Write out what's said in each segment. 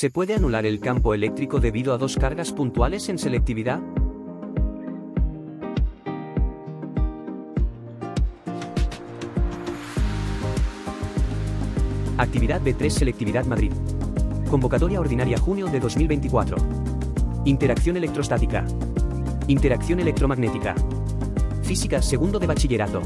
¿Se puede anular el campo eléctrico debido a dos cargas puntuales en selectividad? Actividad B3 Selectividad Madrid. Convocatoria ordinaria junio de 2024. Interacción electrostática. Interacción electromagnética. Física segundo de bachillerato.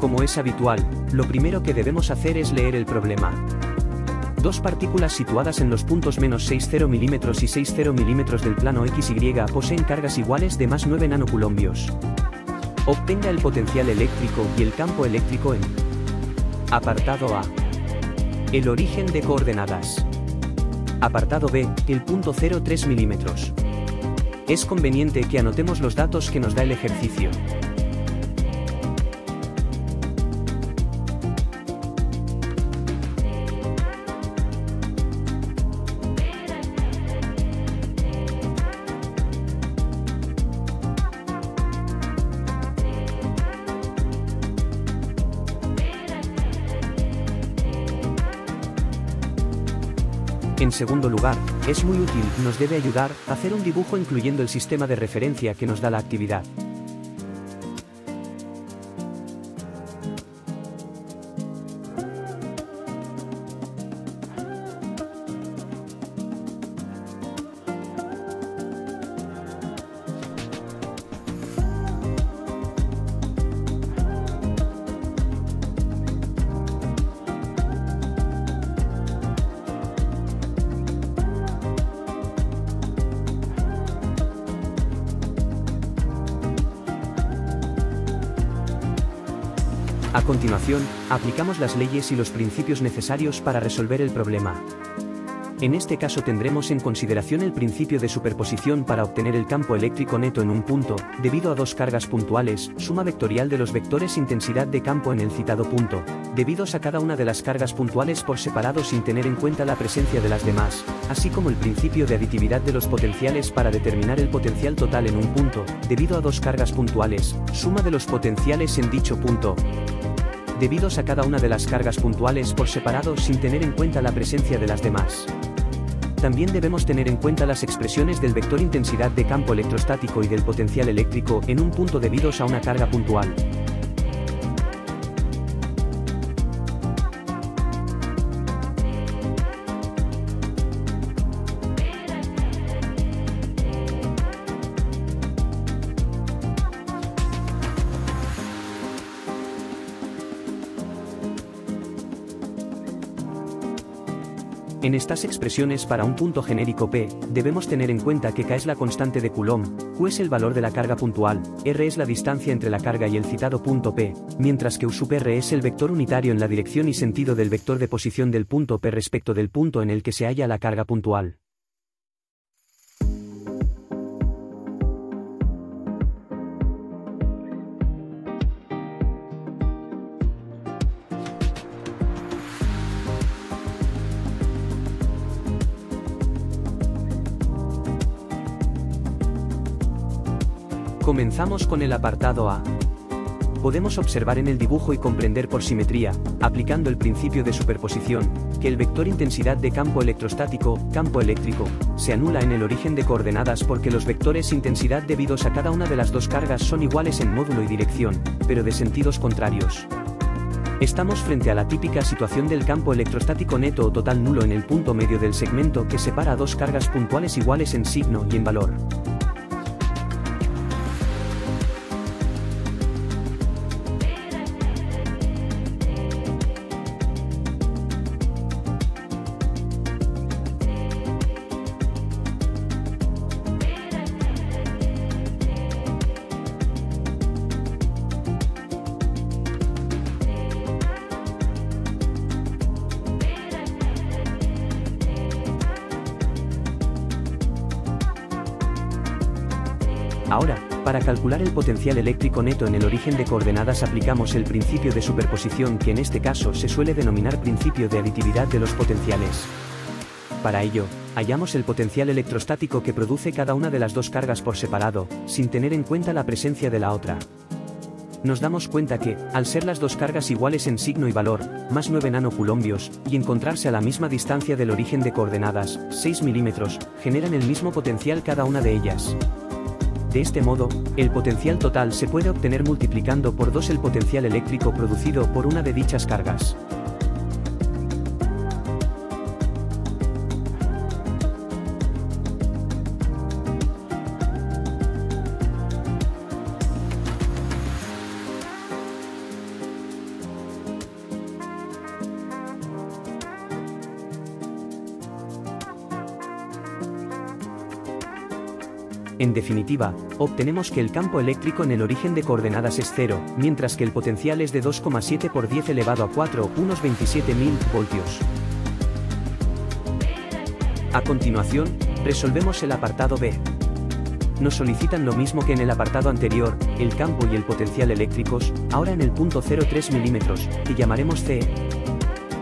Como es habitual, lo primero que debemos hacer es leer el problema. Dos partículas situadas en los puntos -60 mm y 60 mm del plano XY poseen cargas iguales de más 9 nanocoulombios. Obtenga el potencial eléctrico y el campo eléctrico en Apartado A. El origen de coordenadas. Apartado B. El punto 0,3 mm. Es conveniente que anotemos los datos que nos da el ejercicio. En segundo lugar, es muy útil, nos debe ayudar a hacer un dibujo incluyendo el sistema de referencia que nos da la actividad. A continuación, aplicamos las leyes y los principios necesarios para resolver el problema. En este caso tendremos en consideración el principio de superposición para obtener el campo eléctrico neto en un punto, debido a dos cargas puntuales, suma vectorial de los vectores intensidad de campo en el citado punto, debidos a cada una de las cargas puntuales por separado sin tener en cuenta la presencia de las demás, así como el principio de aditividad de los potenciales para determinar el potencial total en un punto, debido a dos cargas puntuales, suma de los potenciales en dicho punto, debidos a cada una de las cargas puntuales por separado sin tener en cuenta la presencia de las demás. También debemos tener en cuenta las expresiones del vector intensidad de campo electrostático y del potencial eléctrico en un punto debidos a una carga puntual. En estas expresiones para un punto genérico P, debemos tener en cuenta que K es la constante de Coulomb, Q es el valor de la carga puntual, R es la distancia entre la carga y el citado punto P, mientras que U sub R es el vector unitario en la dirección y sentido del vector de posición del punto P respecto del punto en el que se halla la carga puntual. Comenzamos con el apartado A. Podemos observar en el dibujo y comprender por simetría, aplicando el principio de superposición, que el vector intensidad de campo electrostático, campo eléctrico, se anula en el origen de coordenadas porque los vectores intensidad debidos a cada una de las dos cargas son iguales en módulo y dirección, pero de sentidos contrarios. Estamos frente a la típica situación del campo electrostático neto o total nulo en el punto medio del segmento que separa a dos cargas puntuales iguales en signo y en valor. Ahora, para calcular el potencial eléctrico neto en el origen de coordenadas aplicamos el principio de superposición que en este caso se suele denominar principio de aditividad de los potenciales. Para ello, hallamos el potencial electrostático que produce cada una de las dos cargas por separado, sin tener en cuenta la presencia de la otra. Nos damos cuenta que, al ser las dos cargas iguales en signo y valor, más 9 nanocoulombios, y encontrarse a la misma distancia del origen de coordenadas, 6 milímetros, generan el mismo potencial cada una de ellas. De este modo, el potencial total se puede obtener multiplicando por 2 el potencial eléctrico producido por una de dichas cargas. En definitiva, obtenemos que el campo eléctrico en el origen de coordenadas es 0, mientras que el potencial es de 2,7 por 10 elevado a 4, unos 27.000 voltios. A continuación, resolvemos el apartado B. Nos solicitan lo mismo que en el apartado anterior, el campo y el potencial eléctricos, ahora en el punto 0,3 milímetros, que llamaremos CE.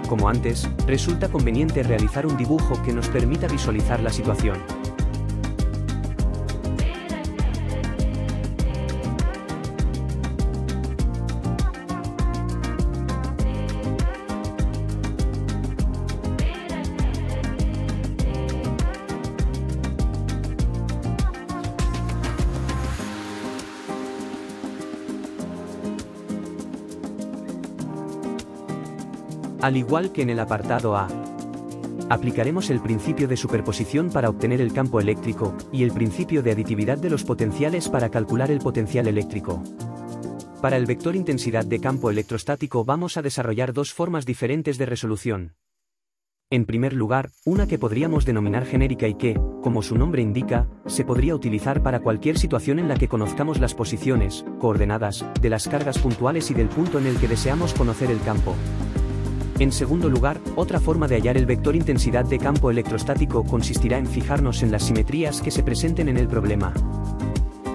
Como antes, resulta conveniente realizar un dibujo que nos permita visualizar la situación. Al igual que en el apartado A, aplicaremos el principio de superposición para obtener el campo eléctrico, y el principio de aditividad de los potenciales para calcular el potencial eléctrico. Para el vector intensidad de campo electrostático vamos a desarrollar dos formas diferentes de resolución. En primer lugar, una que podríamos denominar genérica y que, como su nombre indica, se podría utilizar para cualquier situación en la que conozcamos las posiciones, coordenadas, de las cargas puntuales y del punto en el que deseamos conocer el campo. En segundo lugar, otra forma de hallar el vector intensidad de campo electrostático consistirá en fijarnos en las simetrías que se presenten en el problema.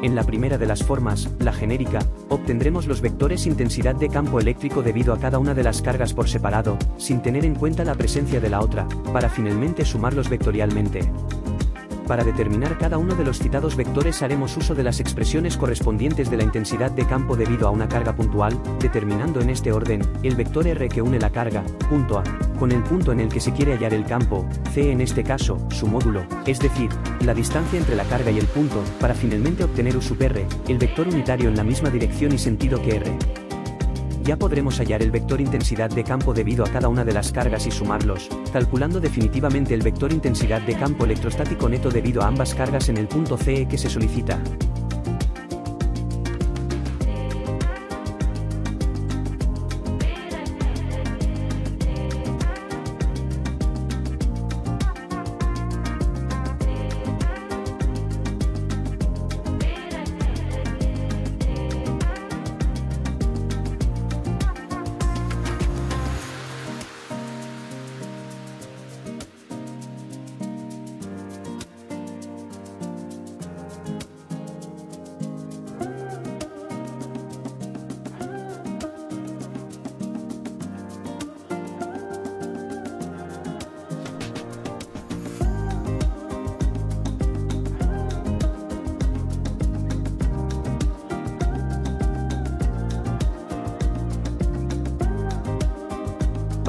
En la primera de las formas, la genérica, obtendremos los vectores intensidad de campo eléctrico debido a cada una de las cargas por separado, sin tener en cuenta la presencia de la otra, para finalmente sumarlos vectorialmente. Para determinar cada uno de los citados vectores haremos uso de las expresiones correspondientes de la intensidad de campo debido a una carga puntual, determinando en este orden, el vector R que une la carga, punto A, con el punto en el que se quiere hallar el campo, C en este caso, su módulo, es decir, la distancia entre la carga y el punto, para finalmente obtener U sub R, el vector unitario en la misma dirección y sentido que R. Ya podremos hallar el vector intensidad de campo debido a cada una de las cargas y sumarlos, calculando definitivamente el vector intensidad de campo electrostático neto debido a ambas cargas en el punto CE que se solicita.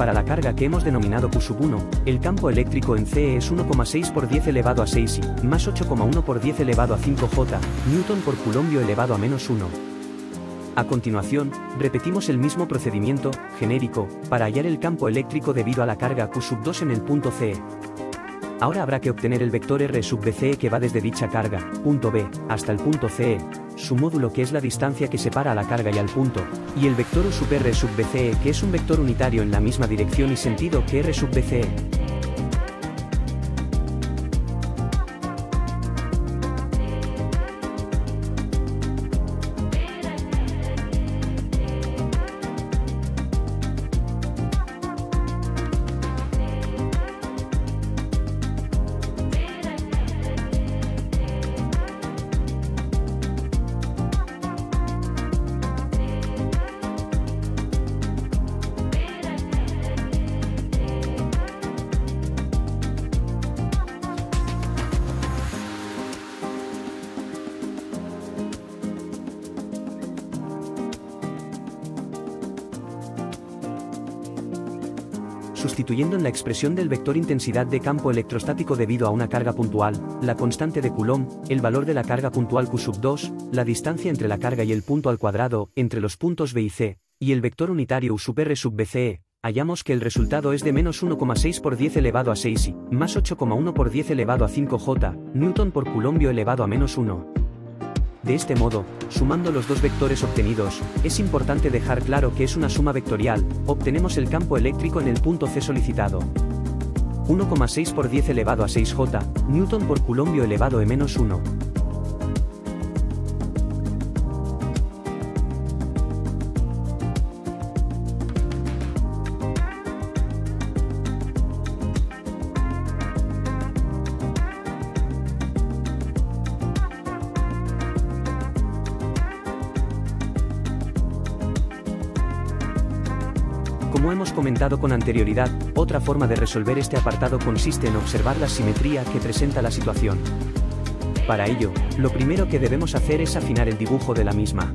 Para la carga que hemos denominado Q sub 1, el campo eléctrico en CE es 1,6 por 10 elevado a 6 I, más 8,1 por 10 elevado a 5 J, Newton por culombio elevado a menos 1. A continuación, repetimos el mismo procedimiento, genérico, para hallar el campo eléctrico debido a la carga Q sub 2 en el punto CE. Ahora habrá que obtener el vector R sub BCE que va desde dicha carga, punto B, hasta el punto CE, su módulo que es la distancia que separa a la carga y al punto, y el vector U sub R sub BCE que es un vector unitario en la misma dirección y sentido que R sub BCE. sustituyendo en la expresión del vector intensidad de campo electrostático debido a una carga puntual, la constante de Coulomb, el valor de la carga puntual Q2, la distancia entre la carga y el punto al cuadrado, entre los puntos B y C, y el vector unitario U/R/BCE, hallamos que el resultado es de menos 1,6 por 10 elevado a 6 y, más 8,1 por 10 elevado a 5 J, Newton por Coulombio elevado a menos 1. De este modo, sumando los dos vectores obtenidos, es importante dejar claro que es una suma vectorial, obtenemos el campo eléctrico en el punto C solicitado. 1,6 por 10 elevado a 6 J, Newton por Coulombio elevado a menos 1. Como hemos comentado con anterioridad, otra forma de resolver este apartado consiste en observar la simetría que presenta la situación. Para ello, lo primero que debemos hacer es afinar el dibujo de la misma.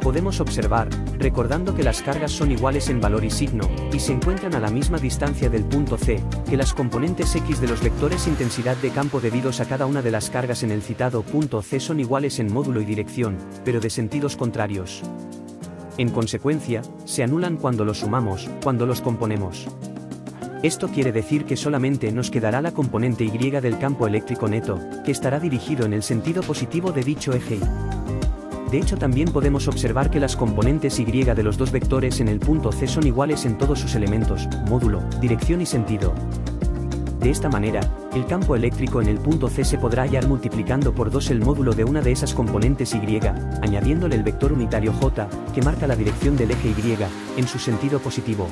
Podemos observar, recordando que las cargas son iguales en valor y signo, y se encuentran a la misma distancia del punto C, que las componentes X de los vectores intensidad de campo debidos a cada una de las cargas en el citado punto C son iguales en módulo y dirección, pero de sentidos contrarios. En consecuencia, se anulan cuando los sumamos, cuando los componemos. Esto quiere decir que solamente nos quedará la componente Y del campo eléctrico neto, que estará dirigido en el sentido positivo de dicho eje Y. De hecho, también podemos observar que las componentes Y de los dos vectores en el punto C son iguales en todos sus elementos, módulo, dirección y sentido. De esta manera, el campo eléctrico en el punto C se podrá hallar multiplicando por 2 el módulo de una de esas componentes Y, añadiéndole el vector unitario J, que marca la dirección del eje Y, en su sentido positivo.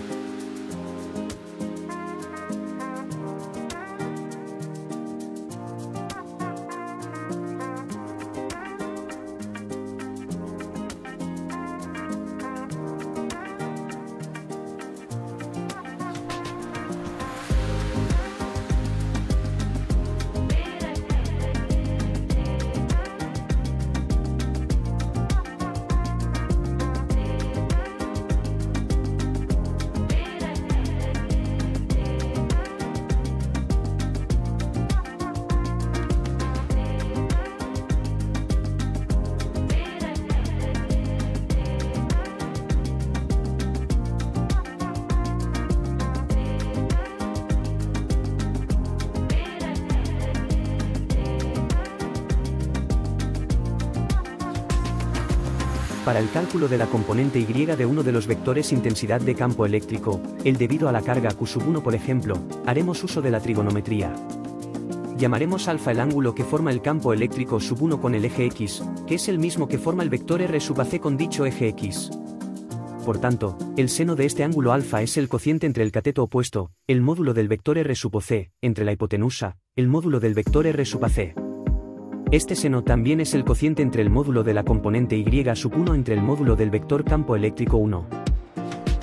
Para el cálculo de la componente Y de uno de los vectores intensidad de campo eléctrico, el debido a la carga Q1 por ejemplo, haremos uso de la trigonometría. Llamaremos alfa el ángulo que forma el campo eléctrico sub1 con el eje X, que es el mismo que forma el vector R/AC con dicho eje X. Por tanto, el seno de este ángulo alfa es el cociente entre el cateto opuesto, el módulo del vector R/C, entre la hipotenusa, el módulo del vector R/AC. Este seno también es el cociente entre el módulo de la componente Y1 entre el módulo del vector campo eléctrico 1.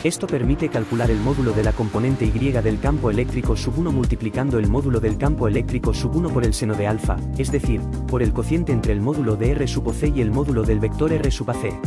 Esto permite calcular el módulo de la componente Y del campo eléctrico sub1 multiplicando el módulo del campo eléctrico sub1 por el seno de alfa, es decir, por el cociente entre el módulo de R/C y el módulo del vector R/AC.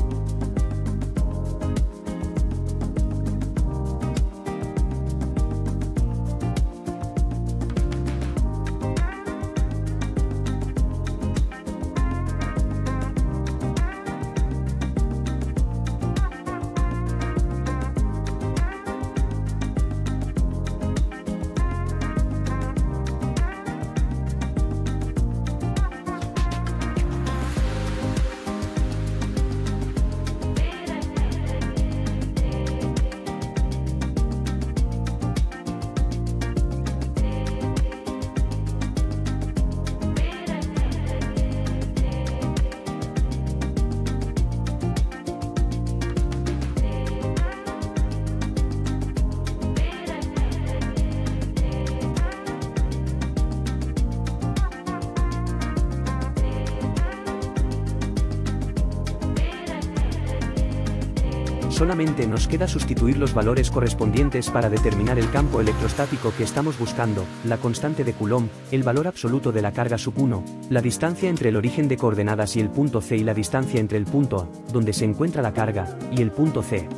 Solamente nos queda sustituir los valores correspondientes para determinar el campo electrostático que estamos buscando, la constante de Coulomb, el valor absoluto de la carga sub 1, la distancia entre el origen de coordenadas y el punto C y la distancia entre el punto A, donde se encuentra la carga, y el punto C.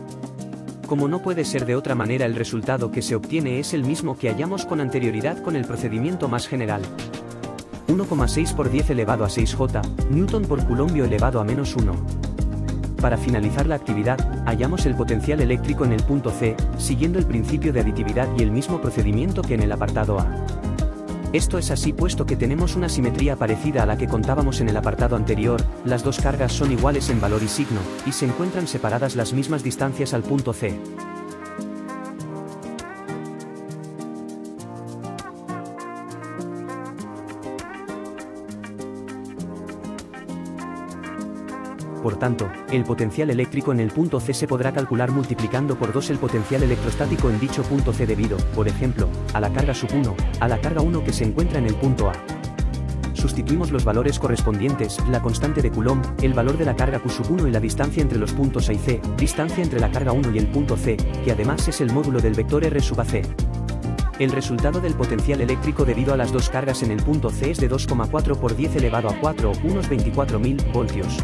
Como no puede ser de otra manera, el resultado que se obtiene es el mismo que hallamos con anterioridad con el procedimiento más general. 1,6 por 10 elevado a 6J, Newton por Coulomb elevado a menos 1. Para finalizar la actividad, hallamos el potencial eléctrico en el punto C, siguiendo el principio de aditividad y el mismo procedimiento que en el apartado A. Esto es así puesto que tenemos una simetría parecida a la que contábamos en el apartado anterior, las dos cargas son iguales en valor y signo, y se encuentran separadas las mismas distancias al punto C. Por tanto, el potencial eléctrico en el punto C se podrá calcular multiplicando por 2 el potencial electrostático en dicho punto C debido, por ejemplo, a la carga sub 1, a la carga 1 que se encuentra en el punto A. Sustituimos los valores correspondientes, la constante de Coulomb, el valor de la carga Q sub 1 y la distancia entre los puntos A y C, distancia entre la carga 1 y el punto C, que además es el módulo del vector R sub AC. El resultado del potencial eléctrico debido a las dos cargas en el punto C es de 2,4 por 10 elevado a 4, unos 24.000 voltios.